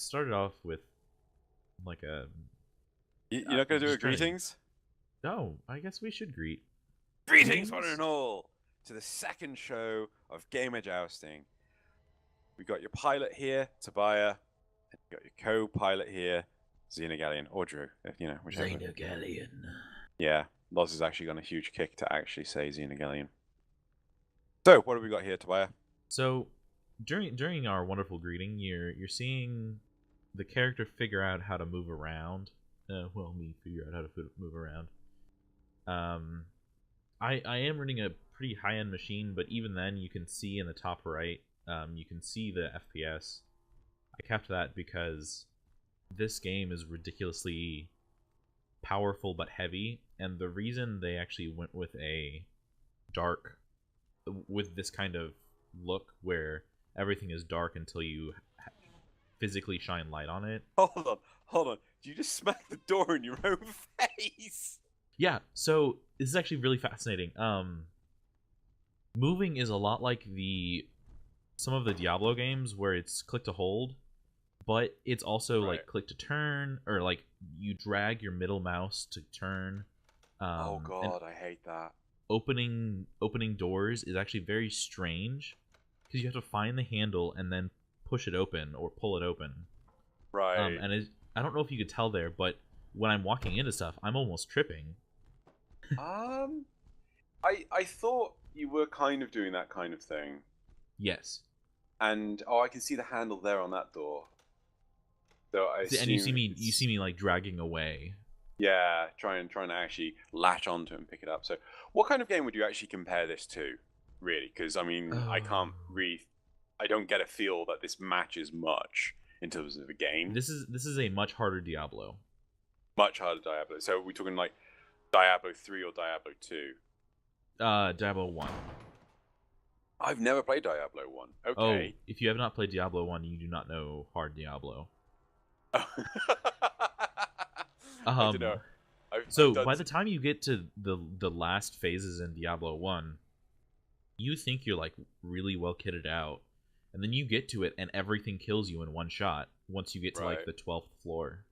started off with like a. You're not going to do a just trying to. greetings? No, I guess we should greet. Greetings, one and all, to the second show of Gamer Jousting. We got your pilot here, Tobiah, and you got your co-pilot here, Xenogallion, or Drew, whichever. Xenogallion. Yeah, Loz has actually got a huge kick to actually say Xenogallion. So, what have we got here, Tobiah? So, during our wonderful greeting, you're seeing the character figure out how to move around. Me figure out how to move around. I am running a pretty high-end machine, but even then, you can see in the top right, you can see the FPS. I kept that because this game is ridiculously powerful but heavy, and the reason they actually went with this kind of look where everything is dark until you physically shine light on it. Hold on. Did you just smack the door in your own face? Yeah, so this is actually really fascinating. Moving is a lot like some of the Diablo games where it's click to hold, but it's also like click to turn, or like you drag your middle mouse to turn. Oh god, I hate that. Opening doors is actually very strange because you have to find the handle and then push it open or pull it open. Right. I don't know if you could tell there, but when I'm walking into stuff, I'm almost tripping. I thought you were kind of doing that kind of thing. Yes. And I can see the handle there on that door. So and you see me like dragging away. Yeah, trying to actually latch onto it and pick it up. So, what kind of game would you actually compare this to, really? Because I mean, I don't get a feel that this matches much in terms of a game. This is a much harder Diablo. Much harder Diablo. So, we're talking like Diablo 3 or Diablo 2? Diablo 1. I've never played Diablo 1. Okay. Oh, if you have not played Diablo 1, you do not know hard Diablo. I don't know. By the time you get to the last phases in Diablo 1, you think you're like really well kitted out, and then you get to it and everything kills you in one shot once you get to like the 12th floor.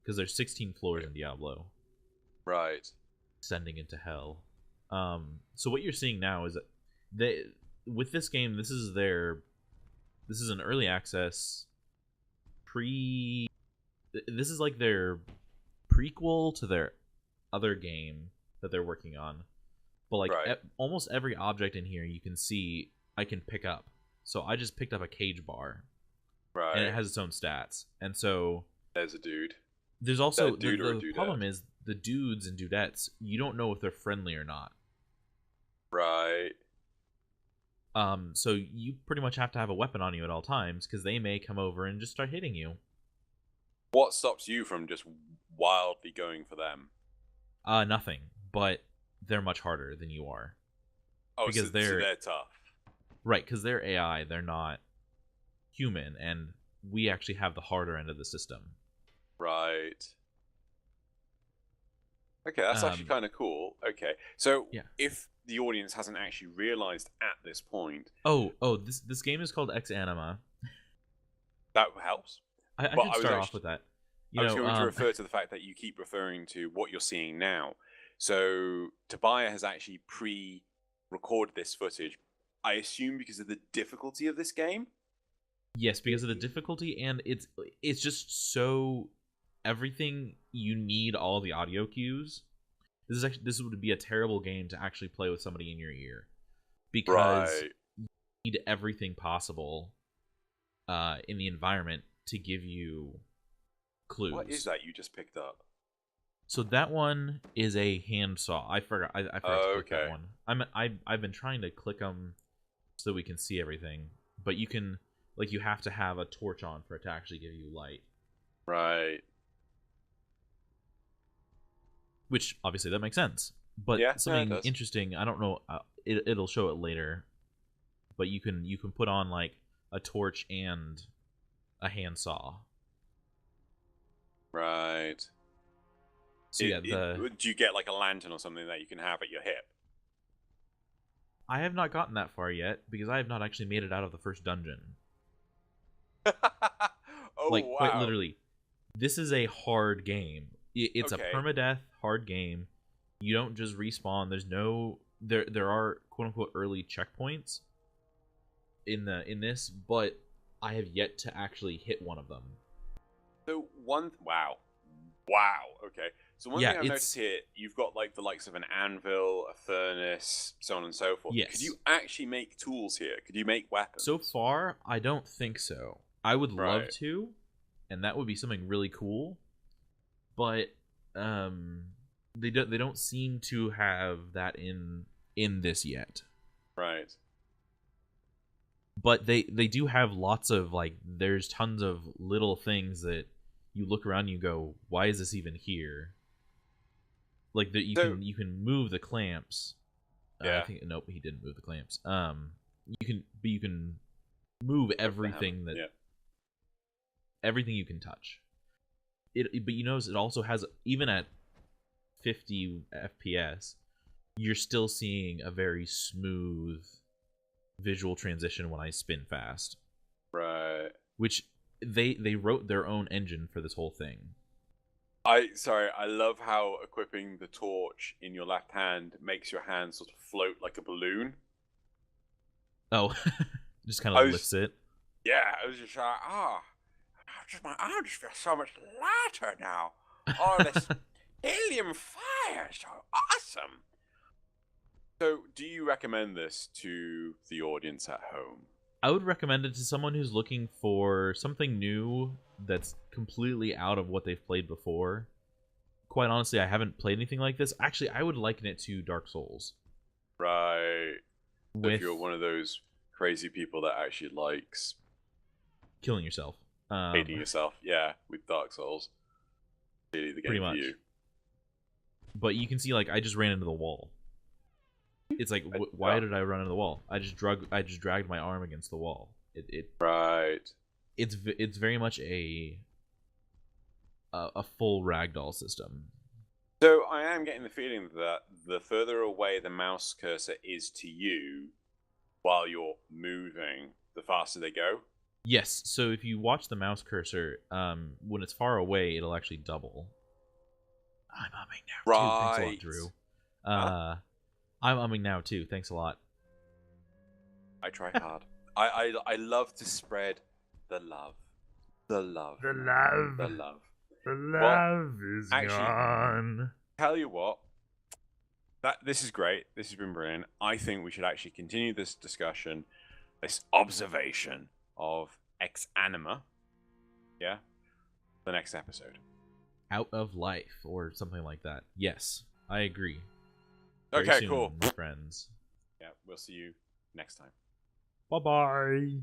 Because there's 16 floors in Diablo. Right. Descending into hell. So what you're seeing now is that with this game, this is an early access this is like their prequel to their other game that they're working on. But like almost every object in here you can see I can pick up. So I just picked up a cage bar. Right. And it has its own stats. And so there's a dude. There's also the problem is the dudes and dudettes, you don't know if they're friendly or not. Right. So you pretty much have to have a weapon on you at all times because they may come over and just start hitting you. What stops you from just wildly going for them? Nothing. But they're much harder than you are. Oh, because so they're tough. Right, because they're AI, they're not human, and we actually have the harder end of the system. Right. Okay, that's actually kind of cool. Okay, so if the audience hasn't actually realized at this point... this game is called Exanima. That helps. I should start off with that. I was going to refer to the fact that you keep referring to what you're seeing now. So Tobiah has actually pre-recorded this footage, I assume because of the difficulty of this game? Yes, because of the difficulty, and it's just so... Everything you need all the audio cues. This would be a terrible game to actually play with somebody in your ear, because you need everything possible in the environment to give you clues. What is that you just picked up? So that one is a handsaw. I forgot. I forgot to click that one. I've been trying to click them so we can see everything, but you can you have to have a torch on for it to actually give you light. Right. Which obviously that makes sense, but something interesting. I don't know. It'll show it later, but you can put on like a torch and a handsaw. Right. So do you get like a lantern or something that you can have at your hip? I have not gotten that far yet because I have not actually made it out of the first dungeon. Oh, like wow. quite literally. This is a hard game. It's Okay. a permadeath hard game. You don't just respawn. There's no there are quote unquote early checkpoints in this, but I have yet to actually hit one of them. So wow. Okay. So one Yeah, thing I've noticed here, you've got like the likes of an anvil, a furnace, so on and so forth. Yes. Could you actually make tools here? Could you make weapons? So far, I don't think so. I would love Right. to, and that would be something really cool. But they don't seem to have that in this yet. Right. But they do have lots of like there's tons of little things that you look around and you go, why is this even here? Like that you can move the clamps. Yeah. I think nope, he didn't move the clamps. You can move everything everything you can touch. But you notice it also has, even at 50 FPS, you're still seeing a very smooth visual transition when I spin fast. Right. Which they wrote their own engine for this whole thing. I love how equipping the torch in your left hand makes your hand sort of float like a balloon. Oh, just kind of lifts it. Yeah, I was just like, my arm just feels so much lighter now. Oh, this helium fire is so awesome. So, do you recommend this to the audience at home? I would recommend it to someone who's looking for something new that's completely out of what they've played before. Quite honestly, I haven't played anything like this. Actually, I would liken it to Dark Souls. Right. If you're one of those crazy people that actually likes killing yourself. Hating yourself, yeah, with Dark Souls. Really the game pretty much. for you. But you can see, like, I just ran into the wall. It's like, why did I run into the wall? I just dragged my arm against the wall. Right. It's very much a full ragdoll system. So I am getting the feeling that the further away the mouse cursor is to you while you're moving, the faster they go. Yes, so if you watch the mouse cursor, when it's far away, it'll actually double. I'm umming now, too. Thanks a lot, Drew. I'm umming now, too. Thanks a lot. I try hard. I love to spread the love. The love. The love. The love. The love is gone. Tell you what, this is great. This has been brilliant. I think we should actually continue this discussion, this observation of Exanima, the next episode. Out of Life, or something like that. Yes, I agree. Okay, cool. Friends. Yeah, we'll see you next time. Bye-bye.